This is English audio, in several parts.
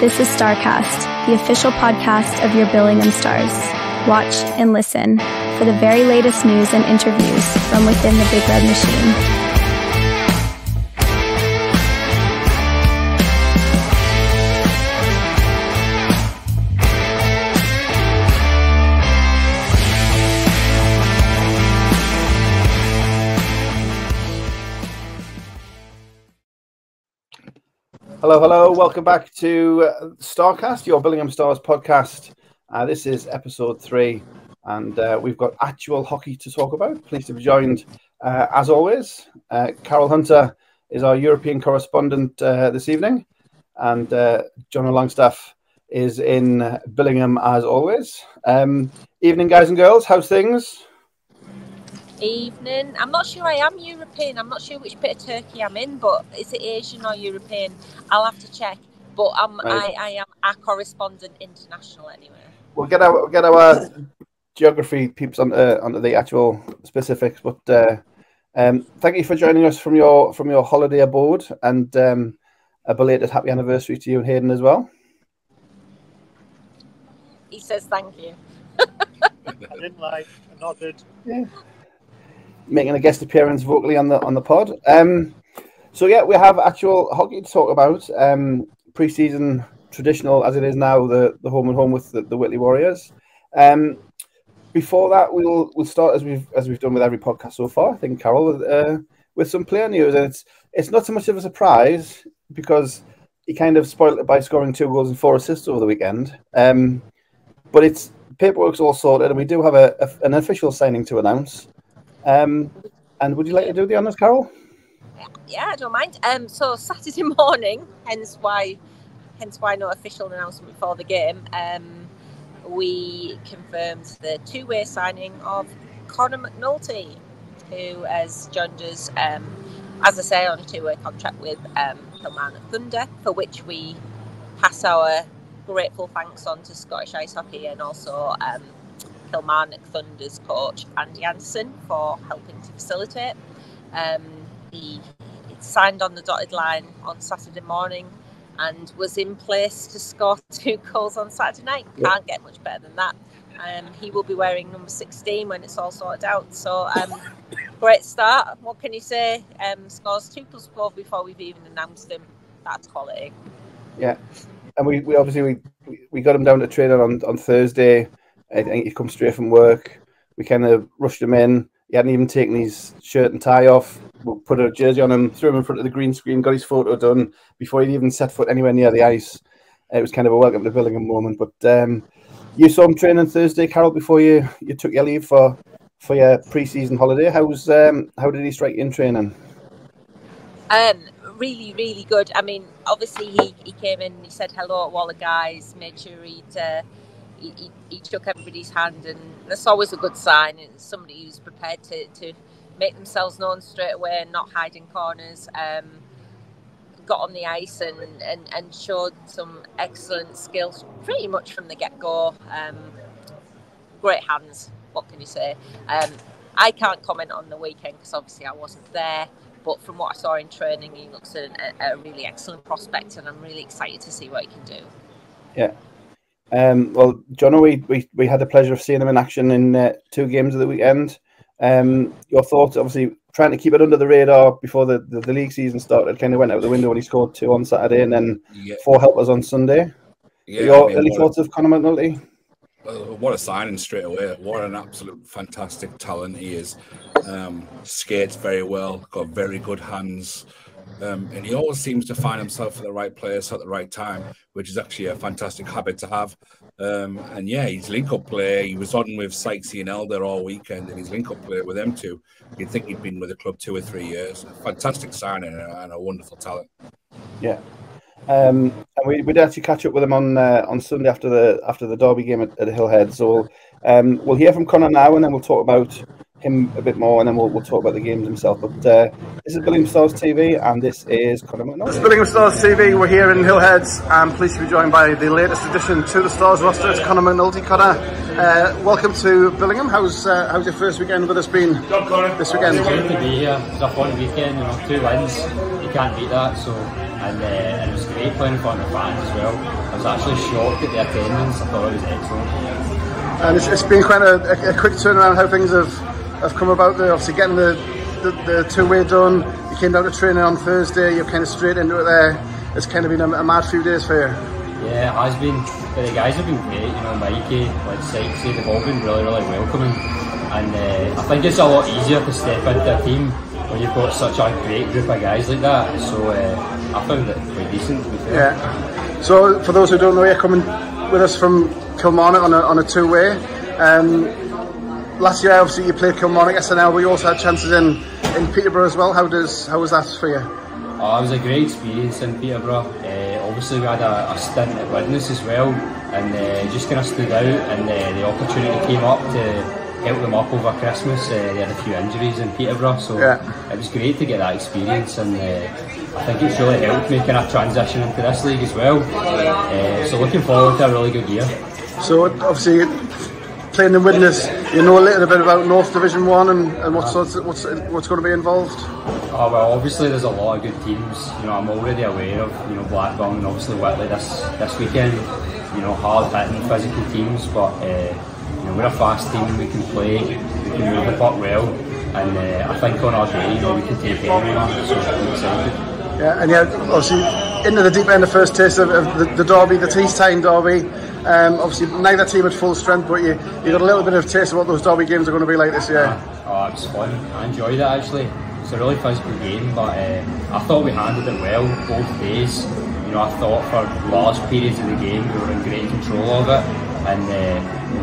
This is Starcast, the official podcast of your Billingham Stars. Watch and listen for the very latest news and interviews from within the Big Red Machine. Hello, welcome back to Starcast, your Billingham Stars podcast. This is episode 3, and we've got actual hockey to talk about. Pleased to be joined, as always. Carol Hunter is our European correspondent this evening, and Jono Longstaff is in Billingham as always. Evening, guys and girls. How's things? Evening. I'm not sure I am European. I'm not sure which bit of Turkey I'm in, but is it Asian or European? I'll have to check. But right. I am a correspondent international anyway. We'll get our geography peeps onto the actual specifics. But thank you for joining us from your holiday abode, and a belated happy anniversary to you and Hayden as well. He says thank you. I didn't lie. I nodded. Yeah. Making a guest appearance vocally on the pod. So yeah, we have actual hockey to talk about. Pre-season, traditional as it is now, the home and home with the Whitley Warriors. Before that, we'll start as we've done with every podcast so far, I think, Carol, with some player news. And it's not so much of a surprise because he kind of spoiled it by scoring 2 goals and 4 assists over the weekend. But it's paperwork's all sorted, and we do have an official signing to announce. And would you like to do the honours, Carol? Yeah, I don't mind. So Saturday morning, hence why no official announcement before the game. We confirmed the 2-way signing of Connor McNulty, who has joined us, as I say, on a 2-way contract with Kilmarnock Thunder, for which we pass our grateful thanks on to Scottish Ice Hockey and also Kilmarnock Thunder's coach Andy Anderson for helping to facilitate. He signed on the dotted line on Saturday morning and was in place to score 2 goals on Saturday night. Can't get much better than that. He will be wearing number 16 when it's all sorted out. So great start. What can you say? Scores 2+4 before we've even announced him. That's quality. Yeah, and we obviously we got him down to training on Thursday. I think he come straight from work. We kind of rushed him in. He hadn't even taken his shirt and tie off. We put a jersey on him, threw him in front of the green screen, got his photo done before he'd even set foot anywhere near the ice. It was kind of a welcome to Billingham moment. But you saw him training Thursday, Carol, before you took your leave for your pre-season holiday. How did he strike you in training? Really, really good. I mean, obviously he came in and he said hello to all the guys, made sure he shook everybody's hand, and that's always a good sign. And somebody who's prepared to make themselves known straight away and not hide in corners. Got on the ice and showed some excellent skills pretty much from the get-go. Great hands, what can you say? I can't comment on the weekend because obviously I wasn't there, but from what I saw in training, he looks a really excellent prospect, and I'm really excited to see what he can do. Yeah. Well, Jono, we had the pleasure of seeing him in action in 2 games of the weekend. Your thoughts, obviously, trying to keep it under the radar before the league season started, kind of went out the window when he scored 2 on Saturday and then 4 helpers on Sunday. Yeah, early thoughts of Connor McNulty? What a signing straight away. What an absolute fantastic talent he is. Skates very well, got very good hands. And he always seems to find himself at the right place at the right time, which is actually a fantastic habit to have. And yeah, his link-up play, he was on with Sykesy and Elder all weekend, and his link-up play with them two, you'd think he'd been with the club 2 or 3 years. A fantastic signing and a wonderful talent. Yeah. And we did actually catch up with him on Sunday after the Derby game at Hillhead. So we'll hear from Connor now, and then we'll talk about him a bit more, and then we'll talk about the games himself. But this is Billingham Stars TV, and this is Connor McNulty. This is Billingham Stars TV. We're here in Hillheads. I'm pleased to be joined by the latest addition to the Stars roster. It's Connor McNulty. Connor, welcome to Billingham. How's your first weekend with us been this weekend? It's great to be here. It's a fun weekend, 2 wins. You can't beat that. So and it was great playing in front of the fans as well. I was actually shocked at the attendance. I thought it was excellent. And it's been quite a quick turnaround how things have come about there. Obviously getting the two-way done. You came down to training on Thursday, you're kind of straight into it there. It's kind of been a mad few days for you. Yeah, it has been. But the guys have been great, you know, Mikey, like Sykesy, they've all been really, really welcoming. And I think it's a lot easier to step into a team when you've got such a great group of guys like that. So I found it quite decent, to be fair. Yeah. So for those who don't know, you're coming with us from Kilmarnock on a two-way. Last year, obviously, you played Kilmarnock SNL, but you also had chances in Peterborough as well. How was that for you? Oh, it was a great experience in Peterborough. Obviously, we had a stint at Widnes as well, and just kind of stood out. And the opportunity came up to help them up over Christmas. They had a few injuries in Peterborough, so it was great to get that experience. And I think it's really helped me kind of transition into this league as well. So looking forward to a really good year. So obviously, playing in Widnes, you know a little bit about North Division 1 and what's going to be involved? Oh, well, obviously there's a lot of good teams. You know, I'm already aware of, you know, Blackburn and obviously Whitley this weekend. You know, hard hitting physical teams, but you know, we're a fast team. We can play, we can move the puck well, and I think on our day, you know, we can take anyone. So I'm excited. Yeah, and obviously into the deep end, the first taste of the derby, the Tees-Tyne derby. Obviously, neither team at full strength, but you got a little bit of a taste of what those derby games are going to be like this year. Oh, it was fun. I enjoyed it actually. It's a really physical game, but I thought we handled it well both days. You know, I thought for large periods of the game we were in great control of it, and the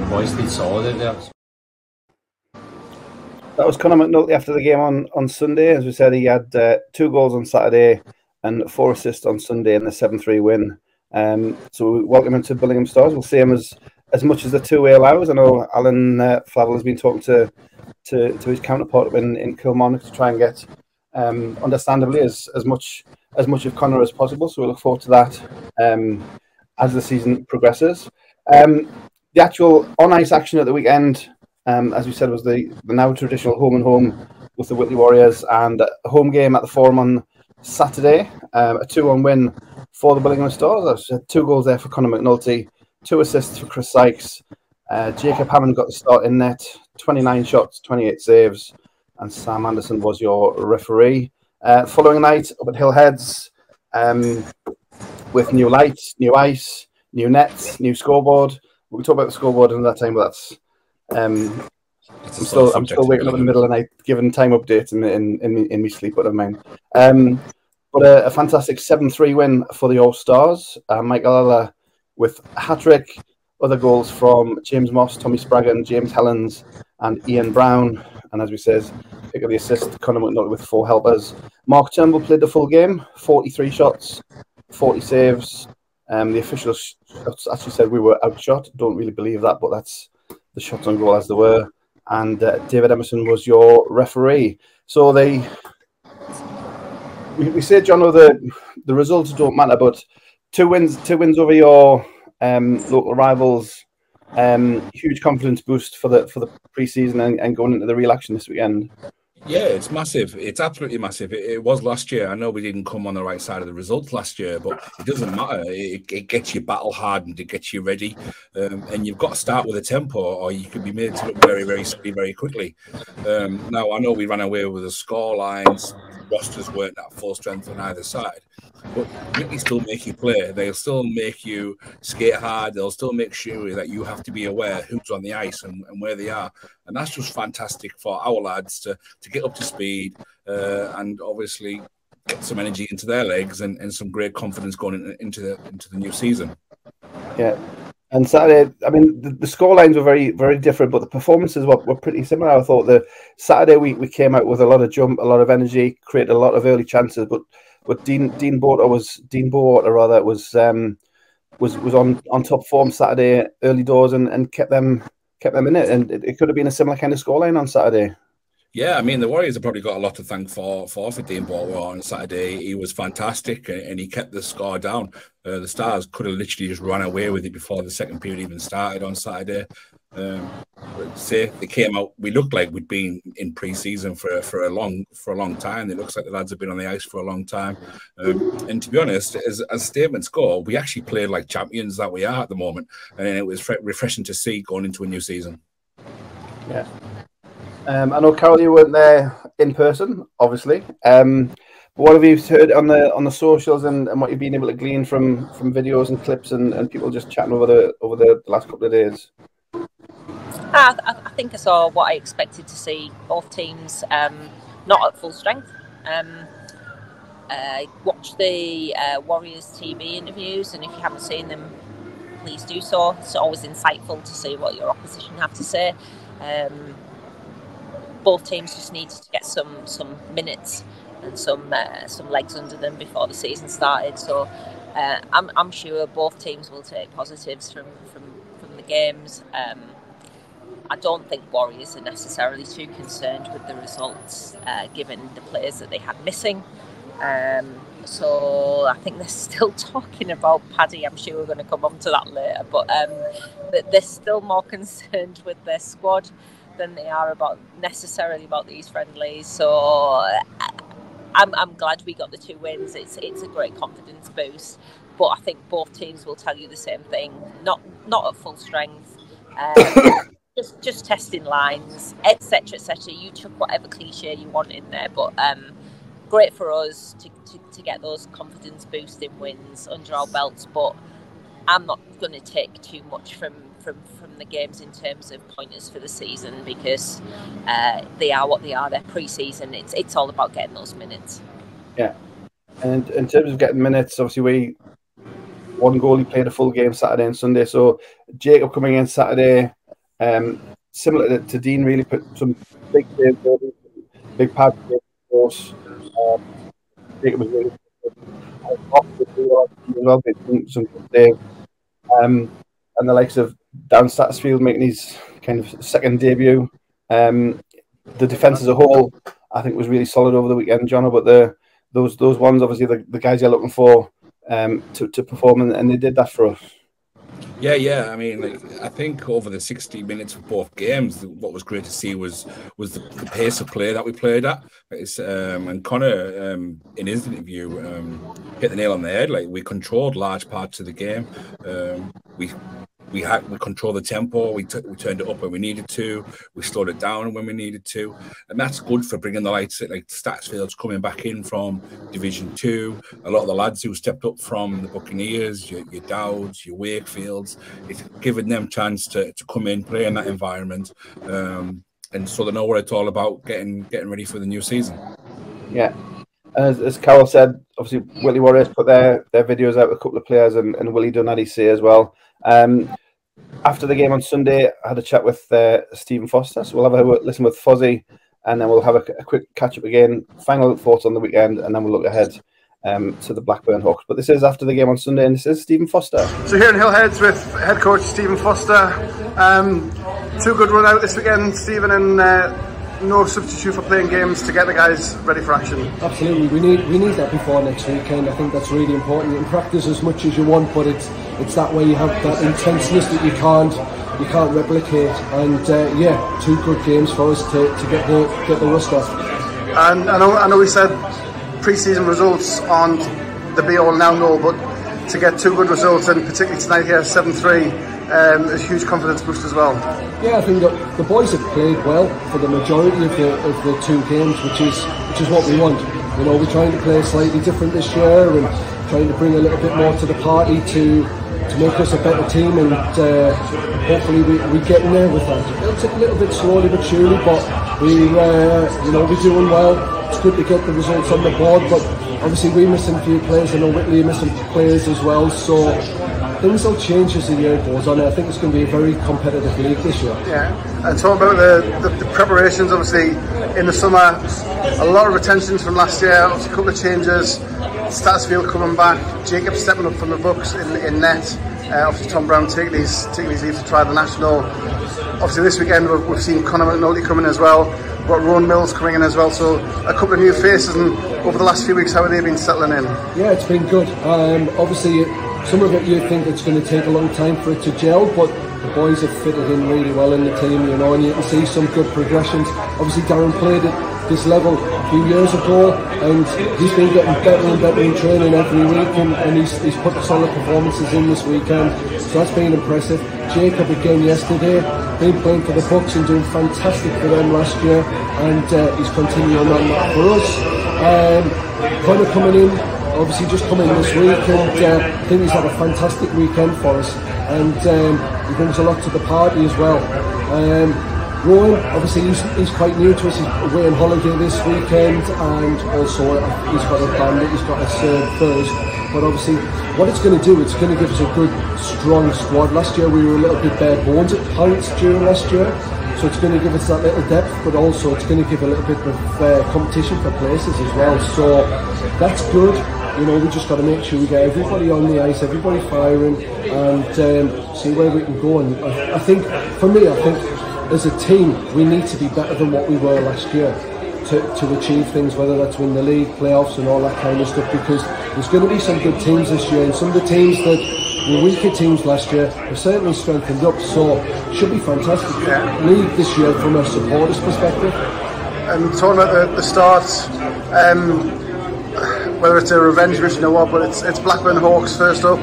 boys did solid out there. That was Conor McNulty after the game on Sunday. As we said, he had 2 goals on Saturday and 4 assists on Sunday in the 7-3 win. So we welcome him to Billingham Stars. We'll see him as much as the two-way allows. I know Alan Flavel has been talking to his counterpart in Kilmarnock to try and get, understandably, as much of Conor as possible. So we look forward to that as the season progresses. The actual on-ice action at the weekend, as we said, was the now traditional home and home with the Whitley Warriors, and a home game at the Forum on Saturday, a 2-1 win for the Billingham Stars. I've said 2 goals there for Conor McNulty, 2 assists for Chris Sykes. Jacob Hammond got the start in net, 29 shots, 28 saves, and Sam Anderson was your referee. Following night up at Hillheads, with new lights, new ice, new nets, new scoreboard. We'll talk about the scoreboard another time, but that's I'm still waking up in the middle of the night giving time updates in my sleep, but never mind. But a fantastic 7-3 win for the All Stars. Michael Eller with a hat-trick. Other goals from James Moss, Tommy Spraggan, James Helens, and Ian Brown. And as we said, pick up the assist, Conor McNulty with 4 helpers. Mark Turnbull played the full game, 43 shots, 40 saves. The official actually said we were outshot. Don't really believe that, but that's the shots on goal as they were. And David Emerson was your referee. So we say, Jono, the results don't matter, but two wins over your local rivals, huge confidence boost for the pre-season and going into the real action this weekend. Yeah, it's massive. It's absolutely massive. It was last year. I know we didn't come on the right side of the results last year, but it doesn't matter. It gets you battle hardened. It gets you ready, and you've got to start with a tempo, or you could be made to look very, very speedy very quickly. Now I know we ran away with the score lines. Rosters weren't at full strength on either side, but Whitley still make you play. They'll still make you skate hard. They'll still make sure that you have to be aware who's on the ice and where they are. And that's just fantastic for our lads to get up to speed and obviously get some energy into their legs and some great confidence going into the new season. Yeah. And Saturday, I mean, the score lines were very, very different, but the performances were pretty similar. I thought the Saturday we came out with a lot of jump, a lot of energy, created a lot of early chances, but Dean Bowater was on top form Saturday early doors and kept them in it, and it could have been a similar kind of scoreline on Saturday. Yeah, I mean, the Warriors have probably got a lot to thank for Dean Bowater on Saturday. He was fantastic and he kept the score down. The Stars could have literally just run away with it before the second period even started on Saturday. say they came out, we looked like we'd been in pre-season for a long time. It looks like the lads have been on the ice for a long time. And to be honest, as statements go, we actually played like champions that we are at the moment, and it was refreshing to see going into a new season. Yeah. I know, Carol, you weren't there in person, obviously. But what have you heard on the socials and what you've been able to glean from videos and clips and people just chatting over the last couple of days? I think I saw what I expected to see. Both teams not at full strength. Watch the Warriors TV interviews, and if you haven't seen them, please do so. It's always insightful to see what your opposition have to say. Both teams just need to get some minutes and some legs under them before the season started. So I'm sure both teams will take positives from the games. I don't think Warriors are necessarily too concerned with the results, given the players that they had missing. So I think they're still talking about Paddy. I'm sure we're going to come on to that later, but they're still more concerned with their squad than they are necessarily about these friendlies. So I'm glad we got the 2 wins. It's a great confidence boost, but I think both teams will tell you the same thing. Not at full strength. Just testing lines, etc., etc. You took whatever cliche you want in there, but great for us to get those confidence boosting wins under our belts. But I'm not going to take too much from the games in terms of pointers for the season, because they are what they are. They're pre-season. It's all about getting those minutes. Yeah, and in terms of getting minutes, obviously one goalie played a full game Saturday and Sunday. So Jacob coming in Saturday. Similar to Dean, really put some big saves, big pads, of course. Jacob was really good. Some good saves. And the likes of Dan Statsfield making his kind of second debut. The defence as a whole, I think, was really solid over the weekend, Jono. But those ones, obviously, the guys you're looking for to perform, and they did that for us. Yeah. I mean, I think over the 60 minutes of both games, what was great to see was the pace of play that we played at. And Connor, in his interview, hit the nail on the head. Like, we controlled large parts of the game. We controlled the tempo. We turned it up when we needed to. We slowed it down when we needed to, and that's good for bringing the lights. Like Statsfield's coming back in from Division 2. A lot of the lads who stepped up from the Buccaneers, your Dowds, your Wakefields, it's giving them chance to come in, play in that environment, and so they know what it's all about. Getting ready for the new season. Yeah. As Carol said, obviously Willie Warriors put their videos out with a couple of players, and Willie done had his say as well. After the game on Sunday, I had a chat with Stephen Foster, so we'll have a listen with Fozzie, and then we'll have a quick catch up again, final thoughts on the weekend, and then we'll look ahead to the Blackburn Hawks. But this is after the game on Sunday, and this is Stephen Foster. So here in Hillheads with head coach Stephen Foster. 2 good run out this weekend, Stephen, and no substitute for playing games to get the guys ready for action. Absolutely, we need that before next weekend. I think that's really important. You can practice as much as you want, but it's that way you have that intenseness that you can't replicate. And 2 good games for us to get the rust off. And I know we said pre-season results aren't the be all now no, but to get 2 good results, and particularly tonight here 7-3. A huge confidence boost as well. Yeah, I think that the boys have played well for the majority of the 2 games, which is what we want. You know, we're trying to play slightly different this year and trying to bring a little bit more to the party to make us a better team, and hopefully we get in there with that. It'll take a little bit slowly but surely, but we're doing well. It's good to get the results on the board, but obviously we're missing a few players. I know Whitley are missing players as well, so things will change as the year goes on. I think it's going to be a very competitive league this year. Yeah, and talk about the preparations. Obviously, in the summer, a lot of retentions from last year. Obviously, a couple of changes. Statsfield coming back, Jacob stepping up from the books in net. Obviously, Tom Brown taking his leave to try the national. Obviously, this weekend we've seen Conor McNulty coming as well. We've got Rowan Mills coming in as well. So a couple of new faces. And over the last few weeks, how have they been settling in? Yeah, it's been good. Obviously, some of it you think it's going to take a long time for it to gel, but the boys have fitted in really well in the team, you know, and you can see some good progressions. Obviously Darren played at this level a few years ago, and he's been getting better and better in training every week, and he's put solid performances in this weekend, so that's been impressive. Jacob again yesterday, been playing for the Bucks and doing fantastic for them last year, and he's continuing on that for us. Connor coming in, obviously just coming in this week, and I think he's had a fantastic weekend for us, and he brings a lot to the party as well. Rowan, obviously he's quite new to us, he's away on holiday this weekend, and also he's got a band that he's got to serve first. But obviously what it's going to do, it's going to give us a good strong squad. Last year we were a little bit bare bones at points during last year, so it's going to give us that little depth, but also it's going to give a little bit of competition for places as well, so that's good. You know, we just got to make sure we get everybody on the ice, everybody firing, and see where we can go. And I think, for me, as a team, we need to be better than what we were last year to achieve things, whether that's win the league, playoffs and all that kind of stuff, because there's going to be some good teams this year, and some of the teams that were weaker teams last year have certainly strengthened up, so it should be fantastic league this year from a supporters perspective. And talking about the start, whether it's a revenge mission or what, but it's Blackburn Hawks first up.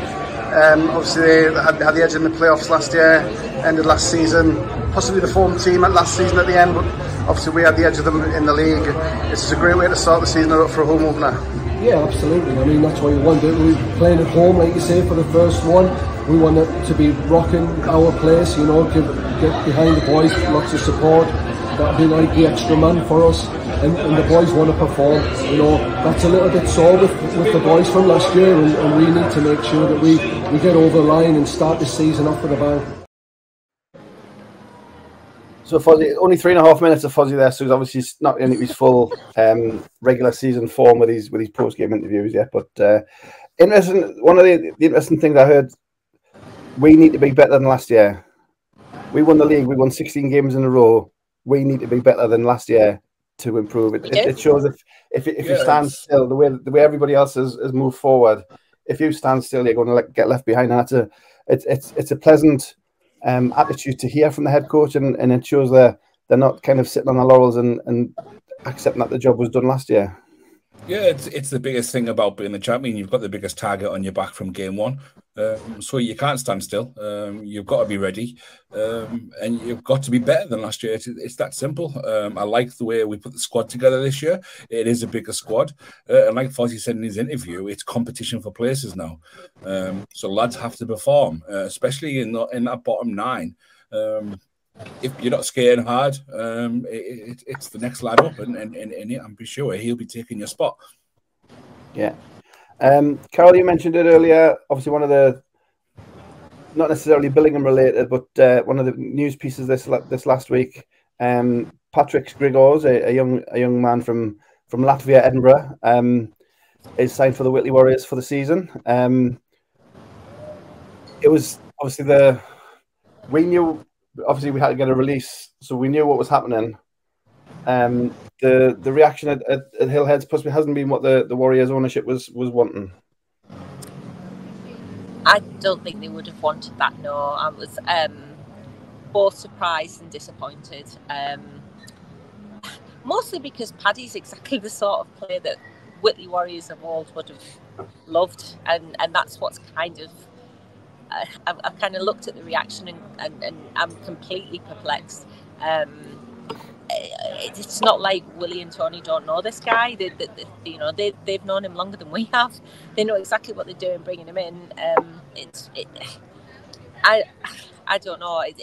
Obviously they had the edge in the playoffs last year, ended last season, possibly the form team at last season at the end, but obviously we had the edge of them in the league. It's just a great way to start the season up for a home opener. Yeah, absolutely. I mean, that's what you want. We're playing at home, like you say, for the first one. We want it to be rocking our place, you know, get behind the boys, lots of support. That'll be like the extra man for us. And the boys want to perform, you know. That's a little bit sore with the boys from last year, and we need to make sure that we get over the line and start this season off with a bang. So Fozzie, only 3.5 minutes of Fozzie there, so he's obviously not in his full regular season form with his post-game interviews yet. But interesting. One of the interesting things I heard, we need to be better than last year. We won the league. We won 16 games in a row. We need to be better than last year to improve. It shows if you stand still, the way everybody else has moved forward. If you stand still, you're going to get left behind. And it's a pleasant attitude to hear from the head coach, and it shows they're not kind of sitting on their laurels and accepting that the job was done last year. Yeah, it's the biggest thing about being the champion. You've got the biggest target on your back from game one, so you can't stand still. You've got to be ready, and you've got to be better than last year. It's that simple. I like the way we put the squad together this year. It is a bigger squad, and like Fozzie said in his interview, it's competition for places now. So lads have to perform, especially in that bottom nine. If you're not skating hard, it's the next lad up, and I'm sure he'll be taking your spot. Yeah. Carol, you mentioned it earlier. Obviously, one of the, not necessarily Billingham related, but one of the news pieces this last week. Patrick Grigors, a young man from Latvia, Edinburgh, is signed for the Whitley Warriors for the season. It was obviously we knew. Obviously, we had to get a release, so we knew what was happening. The reaction at Hillheads possibly hasn't been what the Warriors ownership was wanting. I don't think they would have wanted that. No, I was both surprised and disappointed. Mostly because Paddy's exactly the sort of player that Whitley Warriors of old would have loved, and that's what's kind of. I've kind of looked at the reaction and I'm completely perplexed. It's not like Willie and Tony don't know this guy. They've known him longer than we have. They know exactly what they're doing, bringing him in. I don't know. I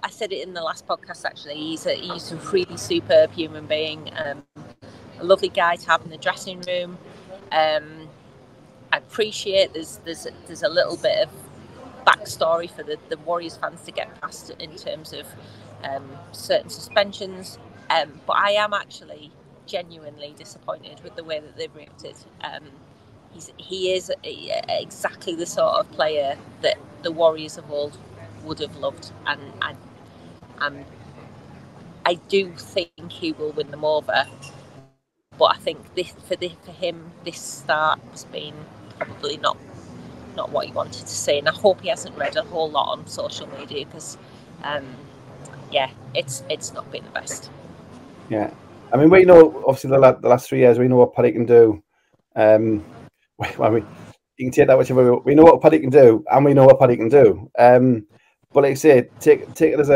said it in the last podcast. Actually, he's a really superb human being. A lovely guy to have in the dressing room. I appreciate there's a little bit of backstory for the Warriors fans to get past in terms of certain suspensions, but I am actually genuinely disappointed with the way that they've reacted. He is exactly the sort of player that the Warriors of old would have loved, and I do think he will win them over. But I think for him, this start has been probably not not what he wanted to say. And I hope he hasn't read a whole lot on social media because, it's not been the best. Yeah, I mean, we know obviously the last 3 years we know what Paddy can do. I mean, you can take that whichever way. We know what Paddy can do, and we know what Paddy can do. But like I say, take it as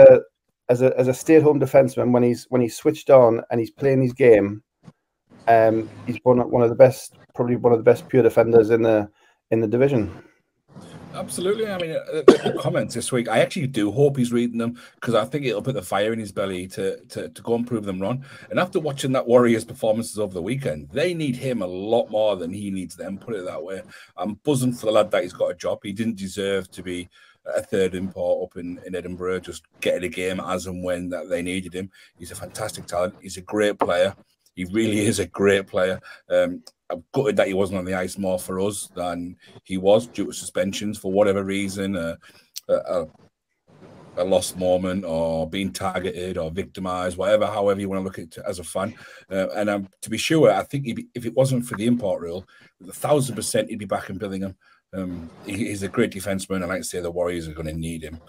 a stay-at-home defenseman when he's switched on and he's playing his game. He's one of the best, probably one of the best pure defenders in the division. Absolutely. I mean, the comments this week, I actually do hope he's reading them because I think it'll put the fire in his belly to go and prove them wrong. And after watching that Warriors performances over the weekend, they need him a lot more than he needs them, put it that way. I'm buzzing for the lad that he's got a job. He didn't deserve to be a third import up in Edinburgh, just getting a game as and when that they needed him. He's a fantastic talent. He's a great player. He really is a great player. I'm gutted that he wasn't on the ice more for us than he was due to suspensions for whatever reason, a lost moment or being targeted or victimised, however you want to look at it as a fan. And to be sure, I think if it wasn't for the import rule, 1,000% he'd be back in Billingham. He's a great defenseman, and like I say, the Warriors are going to need him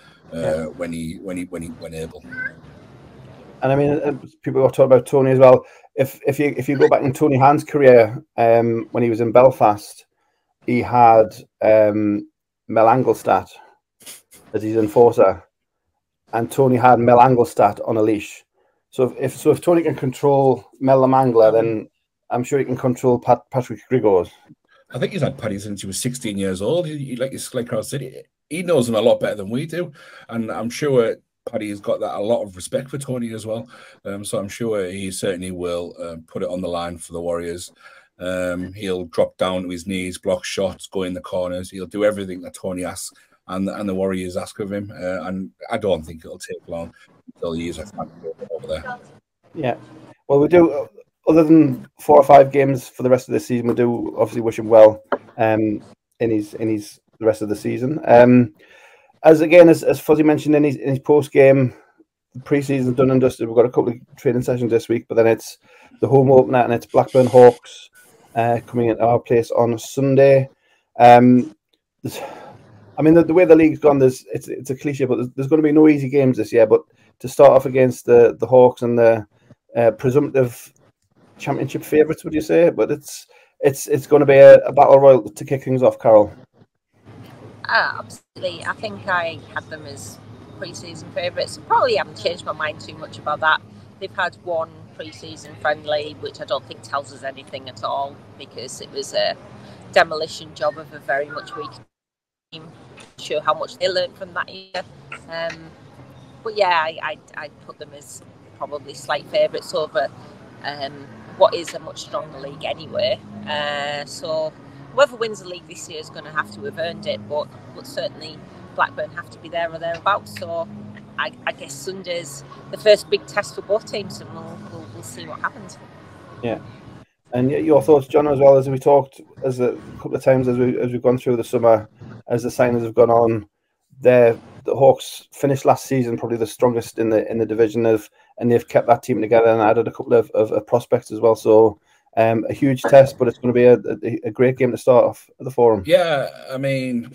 when able. And I mean, people are talking about Tony as well. If you go back in Tony Hand's career, when he was in Belfast, he had Mel Angelstad as his enforcer, and Tony had Mel Angelstad on a leash. So if Tony can control Mel Lamangler, then I'm sure he can control Patrick Grigors. I think he's had Paddy since he was 16 years old. Like Carl said, he knows him a lot better than we do, and I'm sure Paddy's got that a lot of respect for Tony as well. So I'm sure he certainly will put it on the line for the Warriors. He'll drop down to his knees, block shots, go in the corners. He'll do everything that Tony asks and the Warriors ask of him. And I don't think it'll take long until he is a fan over there. Yeah. Well, we do, other than 4 or 5 games for the rest of the season, we do obviously wish him well in the rest of the season. As Fuzzy mentioned in his post game, the pre-season's done and dusted. We've got a couple of training sessions this week, but then it's the home opener and it's Blackburn Hawks coming into our place on Sunday. I mean, the way the league's gone, it's a cliche, but there's going to be no easy games this year. But to start off against the Hawks and the presumptive championship favourites, would you say? But it's going to be a battle royal to kick things off, Carol. Absolutely. I think I had them as pre-season favourites. Probably haven't changed my mind too much about that. They've had one pre-season friendly, which I don't think tells us anything at all because it was a demolition job of a very much weak team. Not sure how much they learned from that year. But yeah, I'd put them as probably slight favourites over what is a much stronger league anyway. So whoever wins the league this year is going to have to have earned it, but certainly Blackburn have to be there or thereabouts. So I guess Sunday's the first big test for both teams, and we'll see what happens. Yeah, and your thoughts, John, as well, as we talked a couple of times as we've gone through the summer, as the signings have gone on. The Hawks finished last season probably the strongest in the division, and they've kept that team together and added a couple of prospects as well. So. A huge test, but it's going to be a great game to start off at the Forum. Yeah, I mean,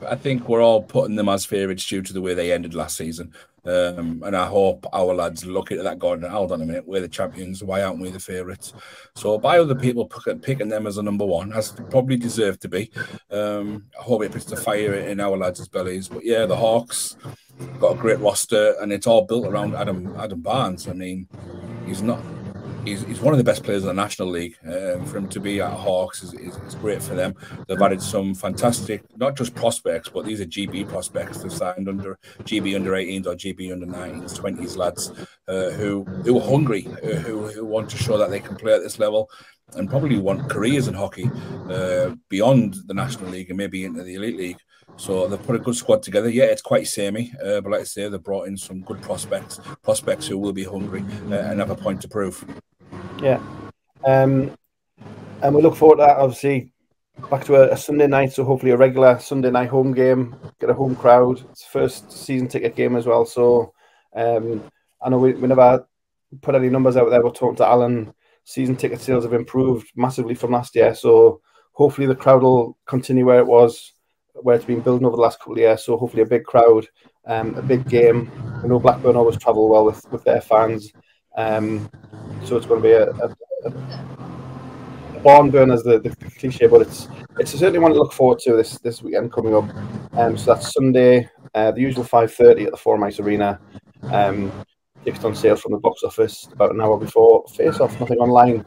I think we're all putting them as favourites due to the way they ended last season. And I hope our lads look at that going, hold on a minute, we're the champions, why aren't we the favourites? So by other people picking them as a number one, as they probably deserve to be, I hope it puts the fire in our lads' bellies. But yeah, the Hawks got a great roster, and it's all built around Adam Barnes. I mean, he's one of the best players in the National League. For him to be at Hawks is great for them. They've added some fantastic, not just prospects, but these are GB prospects. They've signed under GB under 18s or GB under 19s, 20s lads who are hungry, who want to show that they can play at this level and probably want careers in hockey beyond the National League and maybe into the Elite League. So they've put a good squad together. Yeah, it's quite samey, but like I say, they've brought in some good prospects who will be hungry and have a point to prove. Yeah, and we look forward to that. Obviously, back to a Sunday night, so hopefully a regular Sunday night home game. Get a home crowd. It's first season ticket game as well. So I know we never put any numbers out there. We're talking to Alan. Season ticket sales have improved massively from last year. So hopefully the crowd will continue where it was where it's been building over the last couple of years. So hopefully a big crowd, a big game. I know Blackburn always travel well with their fans. So it's going to be a barn burn as the cliche, but it's certainly one to look forward to this weekend coming up. So that's Sunday, the usual 5:30 at the Forum Ice Arena. Tickets on sale from the box office about an hour before face-off. Nothing online,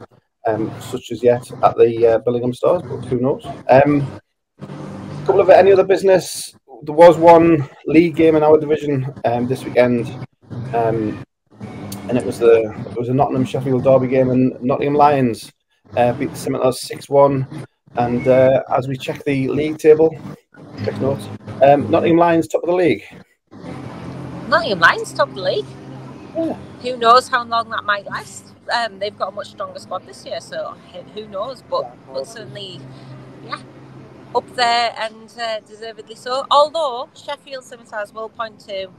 such as yet at the Billingham Stars, but who knows? Couple of any other business. There was one league game in our division this weekend, and it was a Nottingham Sheffield derby game, and Nottingham Lions beat the Scimitars 6-1. And as we check the league table, take notes. Nottingham Lions top of the league. Nottingham Lions top of the league. Yeah. Who knows how long that might last? They've got a much stronger squad this year, so who knows? But certainly, yeah, up there and deservedly so. Although Sheffield Scimitars will point to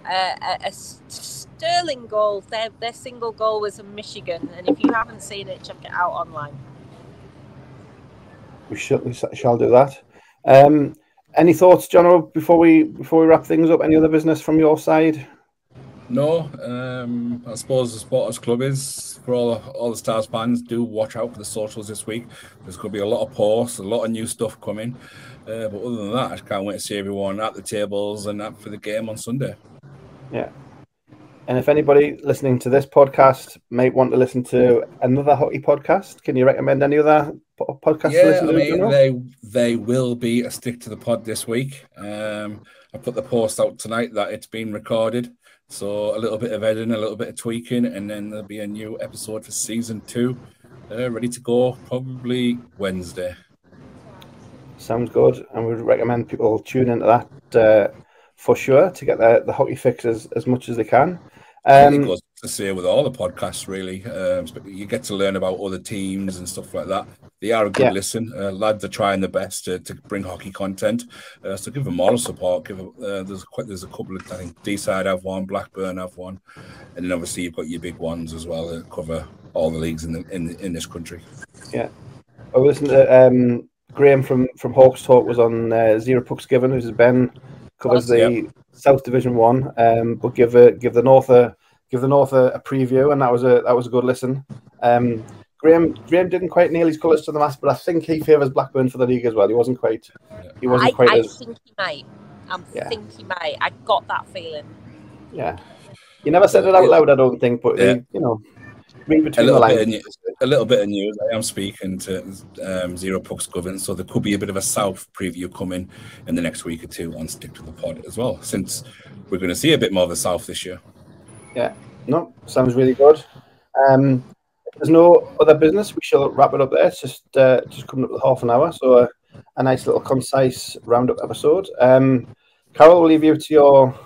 a sterling goal. Their single goal was in Michigan, and if you haven't seen it, check it out online. We shall do that. Any thoughts, Jono, before we wrap things up? Any other business from your side? No, I suppose the Supporters Club is, for all the Stars fans, do watch out for the socials this week. There's going to be a lot of posts, a lot of new stuff coming. But other than that, I can't wait to see everyone at the tables and up for the game on Sunday. Yeah. And if anybody listening to this podcast might want to listen to another hockey podcast, can you recommend any other podcasts to listen to? Yeah, they will be a stick to the pod this week. I put the post out tonight that it's been recorded. So a little bit of editing, a little bit of tweaking, and then there'll be a new episode for season 2, ready to go probably Wednesday. Sounds good, and we'd recommend people tune into that for sure to get the hockey fix as much as they can. It goes to say with all the podcasts, really. You get to learn about other teams and stuff like that. They are a good listen. Lads are trying their best to bring hockey content. So give them moral support. There's a couple of, I think, D-Side have one, Blackburn have one, and then obviously you've got your big ones as well that cover all the leagues in this country. Yeah, I listened to Graham from Hawks Talk was on Zero Pucks Given, who's Ben. Covers the South Division 1, but give the North a preview, and that was a good listen. Graham didn't quite nail his colours to the mast, but I think he favours Blackburn for the league as well. He wasn't quite. I think he might. Think he might. I got that feeling. Yeah, you never said it out loud, I don't think, but read between the lines. A little bit of news. I am speaking to Zero Pucks Govan, so there could be a bit of a South preview coming in the next week or two on Stick to the Pod as well, since we're going to see a bit more of the South this year. Yeah, no, sounds really good. If there's no other business, we shall wrap it up there. It's just coming up with half an hour, so a nice little concise roundup episode. Carol, we'll leave you to your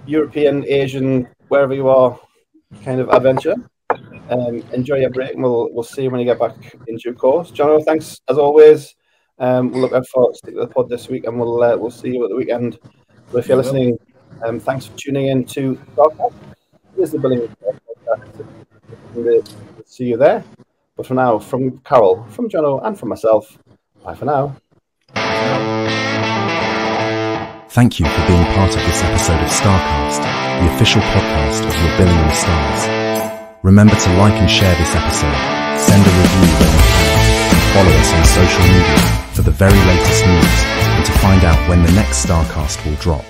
European, Asian, wherever you are, kind of adventure. Enjoy your break, and we'll see you when you get back in due course. Jono, thanks as always. We'll look out for Stick to the Pod this week, and we'll see you at the weekend. So if you're listening, thanks for tuning in to Starcast. This is the Billingham Podcast. We'll see you there. But for now, from Carol, from Jono, and from myself, bye for now. Thank you for being part of this episode of Starcast, the official podcast of your Billingham Stars. Remember to like and share this episode, send a review when you can, and follow us on social media for the very latest news and to find out when the next Starcast will drop.